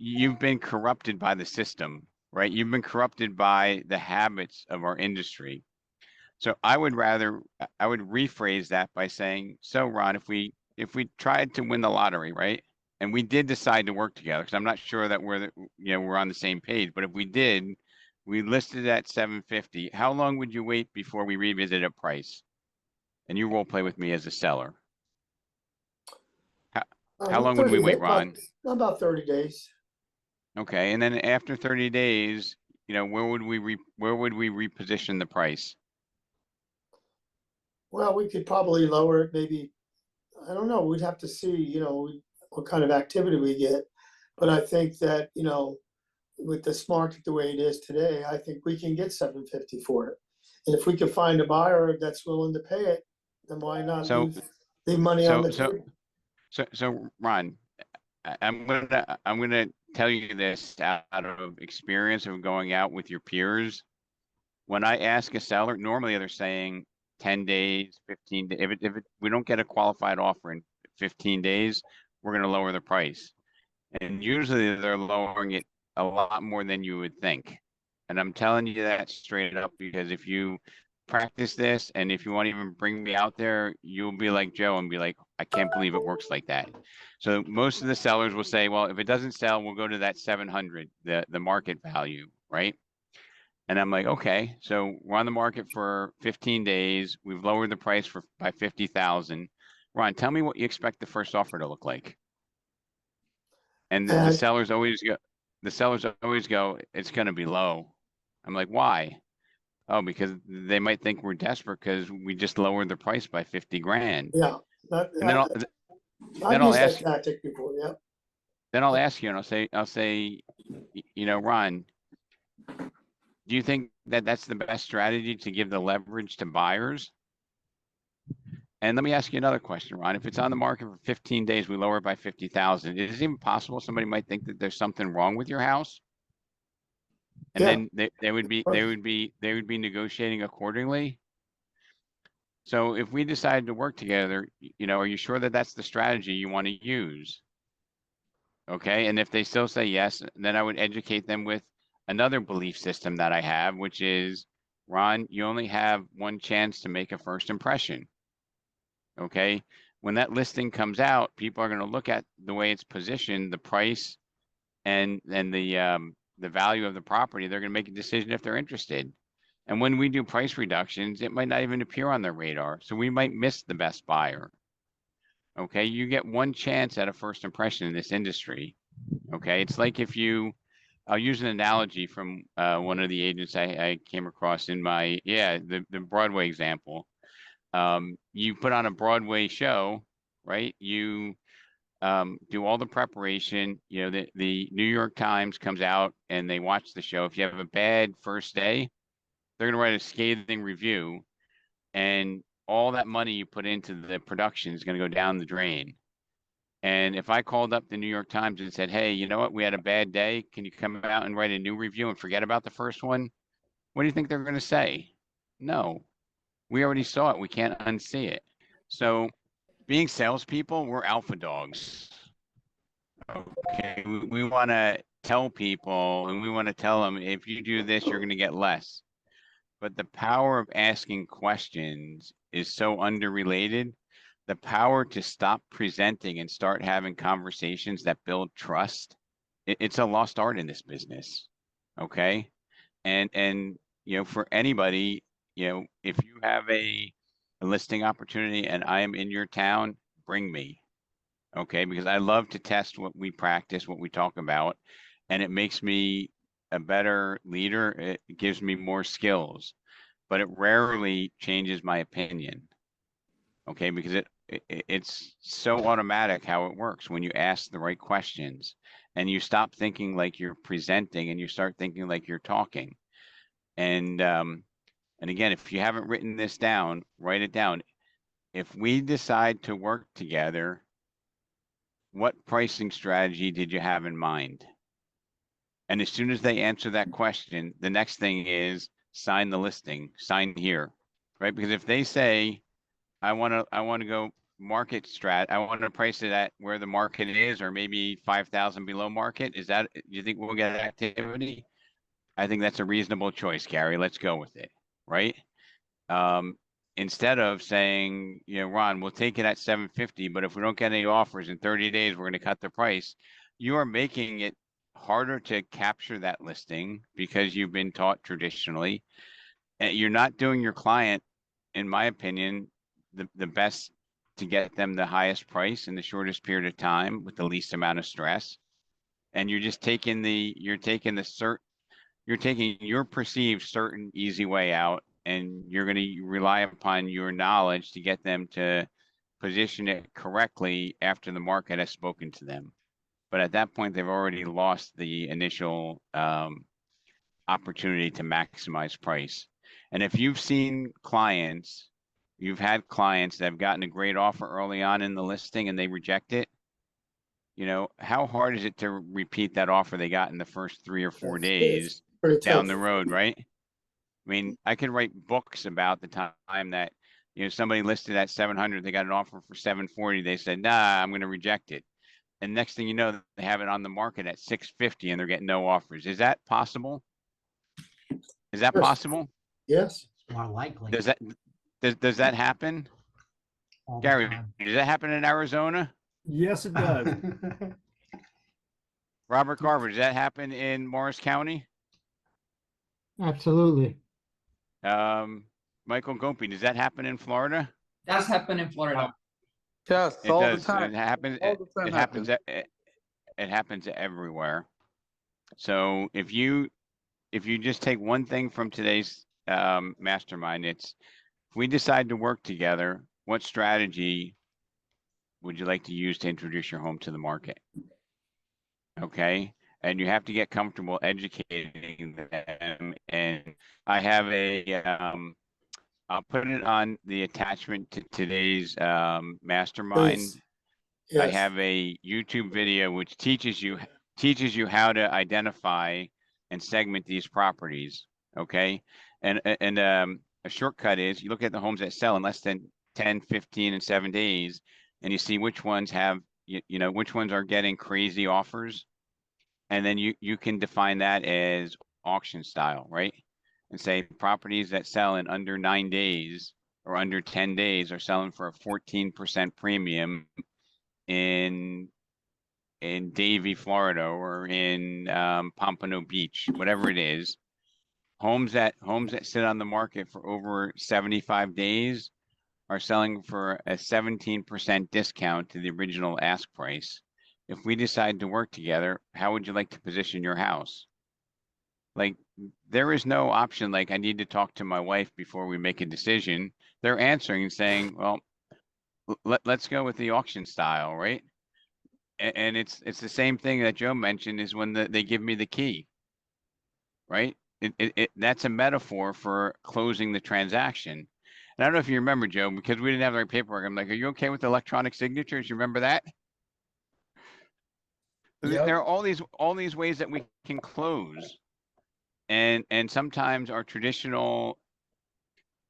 you've been corrupted by the system, right? You've been corrupted by the habits of our industry. So I would rephrase that by saying, so Ron, if we tried to win the lottery, right? And we did decide to work together, because I'm not sure that we're on the same page, but if we did, we listed at 750. How long would you wait before we revisit a price? And you role play with me as a seller. How long would we wait, Ron? About 30 days. Okay, and then after 30 days, you know, where would we reposition the price? Well, we could probably lower it, maybe, I don't know, we'd have to see, you know, what kind of activity we get. But I think that, you know, with this market the way it is today, I think we can get 750 for it. And if we can find a buyer that's willing to pay it, then why not So- leave money on the table? So Ron, I'm gonna tell you this out of experience of going out with your peers. When I ask a seller, normally they're saying 10 days, 15 days. If we don't get a qualified offer in 15 days, we're gonna lower the price. And usually they're lowering it a lot more than you would think. And I'm telling you that straight up because if you practice this and if you want to even bring me out there, you'll be like Joe and be like, I can't believe it works like that. So most of the sellers will say, well, if it doesn't sell, we'll go to that 700, the market value, right? And I'm like, okay, so we're on the market for 15 days. We've lowered the price by 50,000. Ron, tell me what you expect the first offer to look like. And the sellers always go, it's going to be low. I'm like, why? Oh, because they might think we're desperate because we just lowered the price by 50 grand. Yeah. And then I've I'll used ask that tactic before, yeah. Then I'll ask you and I'll say, you know, Ron, do you think that that's the best strategy to give the leverage to buyers? And let me ask you another question, Ron. If it's on the market for 15 days, we lower it by 50,000. Is it even possible somebody might think that there's something wrong with your house? And Yeah. then they would be negotiating accordingly. So if we decide to work together, are you sure that that's the strategy you want to use? Okay, and if they still say yes, then I would educate them with another belief system that I have, which is, Ron, you only have one chance to make a first impression. Okay, when that listing comes out, people are going to look at the way it's positioned, the price, and the value of the property. They're going to make a decision if they're interested. And when we do price reductions, it might not even appear on their radar, so we might miss the best buyer. Okay, you get one chance at a first impression in this industry. Okay, it's like if I'll use an analogy from one of the agents I came across in the Broadway example. You put on a Broadway show, right? You do all the preparation. The New York Times comes out and they watch the show. If you have a bad first day, they're going to write a scathing review, and all that money you put into the production is going to go down the drain. And if I called up the New York Times and said, hey, you know what, we had a bad day, can you come out and write a new review and forget about the first one? What do you think they're going to say? No, we already saw it. We can't unsee it. So being salespeople, we're alpha dogs. Okay, we want to tell people, and we want to tell them, if you do this, you're going to get less. But the power of asking questions is so underrated. The power to stop presenting and start having conversations that build trust, it's a lost art in this business. Okay. And for anybody, if you have a listing opportunity and I am in your town, bring me. Okay, because I love to test what we practice, what we talk about, and it makes me a better leader. It gives me more skills, but it rarely changes my opinion. Okay, because it's so automatic how it works when you ask the right questions and you stop thinking like you're presenting and you start thinking like you're talking. And again, if you haven't written this down, write it down. If we decide to work together, what pricing strategy did you have in mind? And as soon as they answer that question, the next thing is sign the listing, sign here, right? Because if they say, I want to go market strat, I want to price it at where the market is, or maybe 5,000 below market. Do you think we'll get activity? I think that's a reasonable choice, Gary. Let's go with it, right? Instead of saying, Ron, we'll take it at 750, but if we don't get any offers in 30 days, we're going to cut the price. You are making it harder to capture that listing because you've been taught traditionally. And you're not doing your client, in my opinion, the best to get them the highest price in the shortest period of time with the least amount of stress. And you're just taking your perceived certain easy way out, and you're going to rely upon your knowledge to get them to position it correctly after the market has spoken to them. But at that point, they've already lost the initial opportunity to maximize price. And if you've had clients that have gotten a great offer early on in the listing and they reject it, how hard is it to repeat that offer they got in the first 3 or 4 days down the road, right? I mean, I could write books about the time that, somebody listed at 700, they got an offer for 740. They said, nah, I'm going to reject it. And next thing you know, they have it on the market at 650 and they're getting no offers. Is that possible? Is that Yes. possible? Yes. It's more likely. Does that happen? all the Gary, time. does that happen in Arizona? Yes, it does. Robert Garber, does that happen in Morris County? Absolutely. Michael Gopi, does that happen in Florida? That's happened in Florida. Yes, It all does. the time. It happens. All the time It happens. It happens everywhere. So if you just take one thing from today's mastermind, it's if we decide to work together, what strategy would you like to use to introduce your home to the market? Okay. And you have to get comfortable educating them. And I have I'll put it on the attachment to today's mastermind. Please. I Yes. have a YouTube video which teaches you how to identify and segment these properties, okay? And a shortcut is you look at the homes that sell in less than 10, 15, and 7 days, and you see which ones have, you know, which ones are getting crazy offers. And then you can define that as auction style, right? And say properties that sell in under 9 days or under 10 days are selling for a 14% premium in Davie, Florida, or in Pompano Beach, whatever it is. Homes that sit on the market for over 75 days are selling for a 17% discount to the original ask price. If we decide to work together, how would you like to position your house? Like, there is no option like I need to talk to my wife before we make a decision. They're answering and saying, well, let's go with the auction style, right? And it's the same thing that Joe mentioned is when they give me the key, right? That's a metaphor for closing the transaction. And I don't know if you remember, Joe, because we didn't have the right paperwork. I'm like, are you okay with electronic signatures? You remember that? Yep. There are all these ways that we can close. And sometimes our traditional,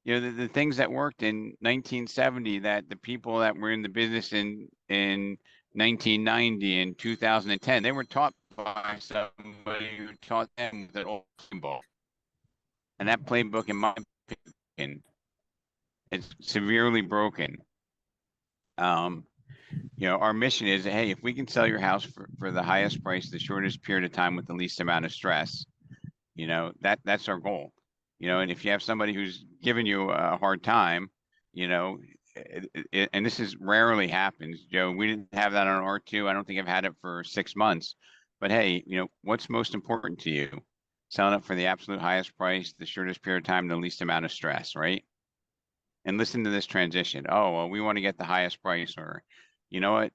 you know, the things that worked in 1970 that the people that were in the business in 1990 and 2010, they were taught by somebody who taught them that old playbook. And that playbook, in my opinion, is severely broken. You know, our mission is, hey, if we can sell your house for the highest price, the shortest period of time with the least amount of stress, you know, that's our goal. You know, and if you have somebody who's giving you a hard time, you know, and this is rarely happens, Joe, we didn't have that on R2. I don't think I've had it for 6 months, but hey, you know, what's most important to you? Selling it for the absolute highest price, the shortest period of time, the least amount of stress, right? And listen to this transition. Oh, well, we want to get the highest price, or, you know what,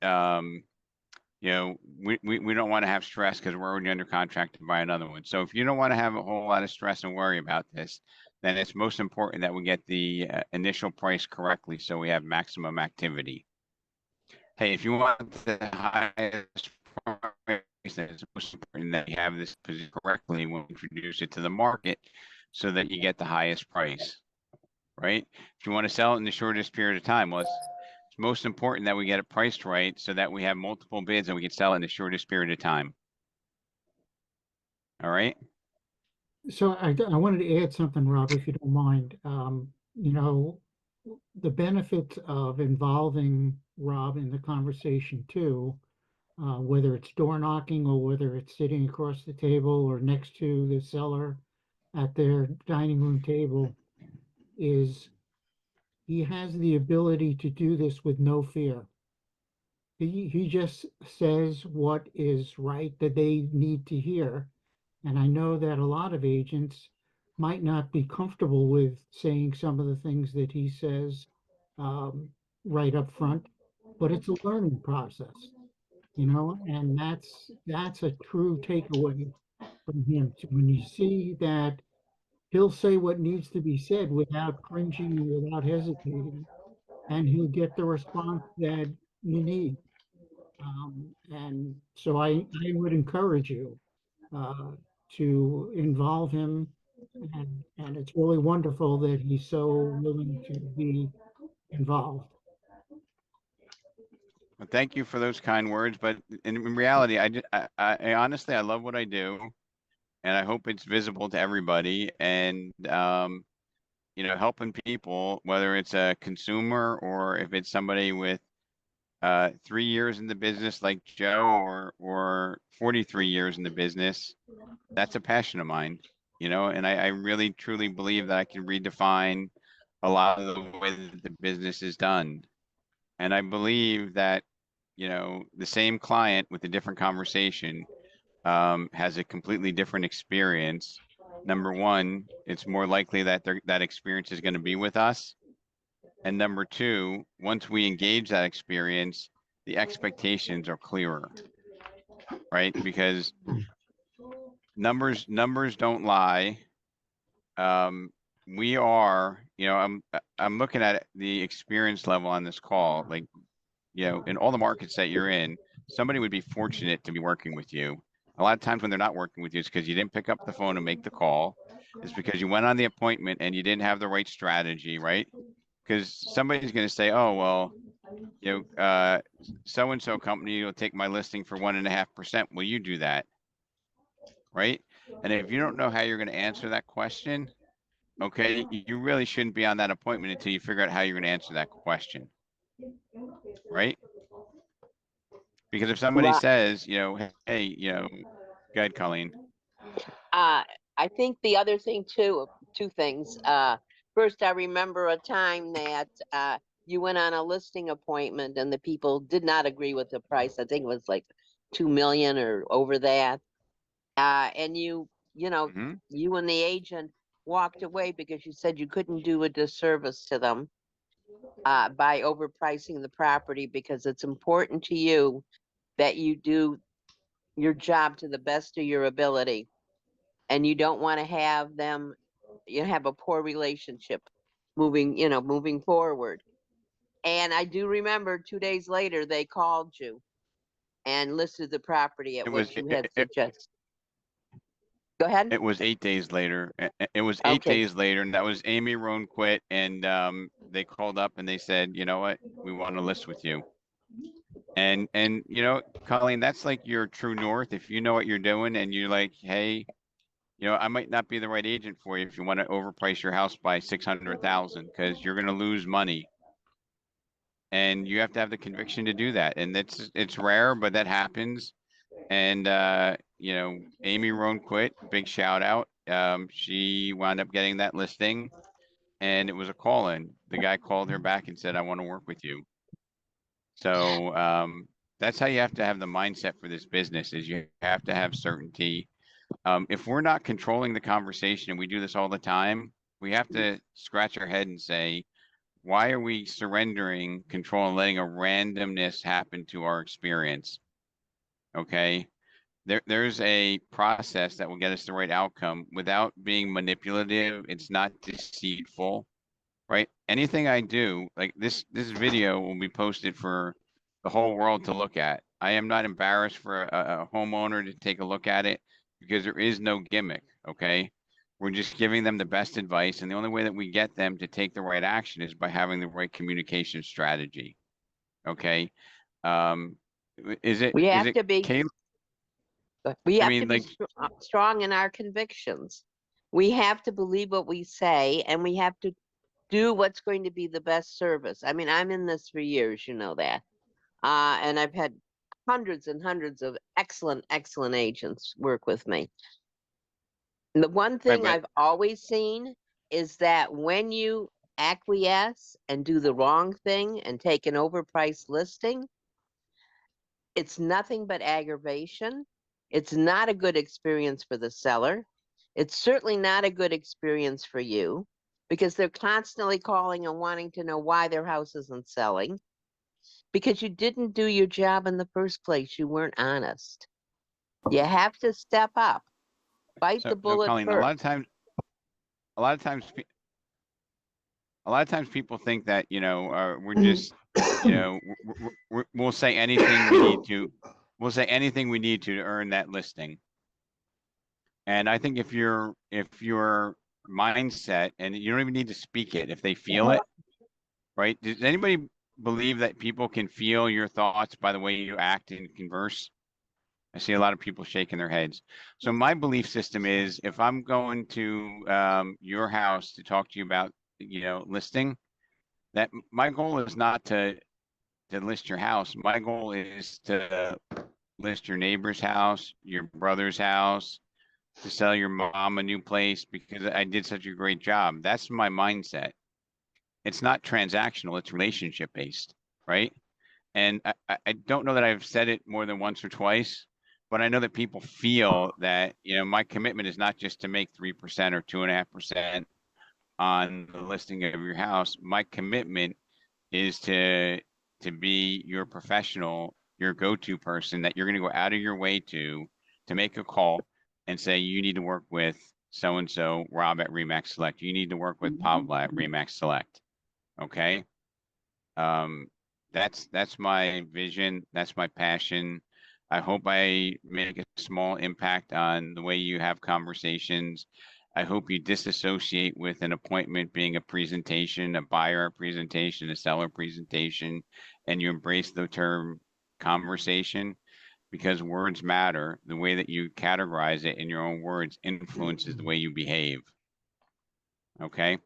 you know, we don't want to have stress because we're already under contract to buy another one. So if you don't want to have a whole lot of stress and worry about this, then it's most important that we get the initial price correctly so we have maximum activity. Hey, if you want the highest price, then it's most important that you have this position correctly when we introduce it to the market so that you get the highest price, right? If you want to sell it in the shortest period of time, well, it's most important that we get it priced right so that we have multiple bids and we can sell it in the shortest period of time. All right. So I wanted to add something, Rob, if you don't mind. You know, the benefit of involving Rob in the conversation too, whether it's door knocking or whether it's sitting across the table or next to the seller at their dining room table, is he has the ability to do this with no fear. He just says what is right that they need to hear. And I know that a lot of agents might not be comfortable with saying some of the things that he says right up front, but it's a learning process, you know, and that's a true takeaway from him. When you see that he'll say what needs to be said without cringing and without hesitating, and he'll get the response that you need. And so I would encourage you uh, to involve him, and it's really wonderful that he's so willing to be involved. Well, thank you for those kind words. But in reality, I honestly, I love what I do, and I hope it's visible to everybody. And you know, helping people, whether it's a consumer or if it's somebody with 3 years in the business like Joe, or 43 years in the business, that's a passion of mine, you know, and I really truly believe that I can redefine a lot of the way that the business is done. And I believe that, you know, the same client with a different conversation has a completely different experience. Number one, it's more likely that that experience is going to be with us. And number two, once we engage that experience, the expectations are clearer, right? Because numbers don't lie. We are, you know, I'm looking at the experience level on this call, like, you know, in all the markets that you're in, somebody would be fortunate to be working with you. A lot of times when they're not working with you, it's because you didn't pick up the phone and make the call. It's because you went on the appointment and you didn't have the right strategy, right? Because somebody's going to say, oh, well, so-and-so company will take my listing for 1.5%. Will you do that? Right? And if you don't know how you're going to answer that question, okay, you really shouldn't be on that appointment until you figure out how you're going to answer that question. Right? Because if somebody Right. says, hey, go ahead, Colleen. I think the other thing too, two things. First, I remember a time that you went on a listing appointment and the people did not agree with the price. I think it was like 2 million or over that. And you Mhm. you and the agent walked away because you said you couldn't do a disservice to them by overpricing the property, because it's important to you that you do your job to the best of your ability, and you don't want to have them have a poor relationship moving forward. And I do remember 2 days later they called you and listed the property at It was what you had suggested. Go ahead. it was 8 days later. It was eight Okay. days later, and that was Amy Roan quit, and they called up and they said, you know what, we want to list with you. And Colleen, that's like your true north. If you know what you're doing and you're like, hey, I might not be the right agent for you if you want to overprice your house by 600,000, because you're going to lose money. And you have to have the conviction to do that. And it's rare, but that happens. And Amy Roan quit, big shout out. She wound up getting that listing, and it was a call in. The guy called her back and said, I want to work with you. So that's how you have to have the mindset for this business, is you have to have certainty. If we're not controlling the conversation, and we do this all the time, we have to scratch our head and say, why are we surrendering control and letting a randomness happen to our experience? Okay. There's a process that will get us the right outcome without being manipulative. It's not deceitful, right? Anything I do, like this video will be posted for the whole world to look at. I am not embarrassed for a homeowner to take a look at it, because there is no gimmick, okay? We're just giving them the best advice, and the only way that we get them to take the right action is by having the right communication strategy, okay? Is it We have to be Caleb? we I have to mean, be like, strong in our convictions. We have to believe what we say, and we have to do what's going to be the best service. I mean, I'm in this for years, you know that. And I've had hundreds and hundreds of excellent agents work with me. And the one right, thing but I've always seen is that when you acquiesce and do the wrong thing and take an overpriced listing, it's nothing but aggravation. It's not a good experience for the seller. It's certainly not a good experience for you, because they're constantly calling and wanting to know why their house isn't selling, because you didn't do your job in the first place. You weren't honest. You have to step up, bite the so bullet Colleen, first. a lot of times people think that, we're just, we'll say anything we need to. We'll say anything we need to earn that listing. And I think if your mindset, and you don't even need to speak it, if they feel it, right? Does anybody believe that people can feel your thoughts by the way you act and converse? I see a lot of people shaking their heads. So my belief system is, if I'm going to your house to talk to you about, listing, that my goal is not to list your house. My goal is to list your neighbor's house, your brother's house, to sell your mom a new place because I did such a great job. That's my mindset. It's not transactional, it's relationship based, right? And I don't know that I've said it more than once or twice, but I know that people feel that, my commitment is not just to make 3% or 2.5% on the listing of your house. My commitment is to be your professional, your go-to person that you're going to go out of your way to make a call and say, you need to work with so-and-so, Rob at Remax Select. You need to work with Pavla at Remax Select. Okay. That's my vision. That's my passion. I hope I make a small impact on the way you have conversations. I hope you disassociate with an appointment being a presentation, a buyer presentation, a seller presentation, and you embrace the term conversation, because words matter. The way that you categorize it in your own words influences the way you behave. Okay?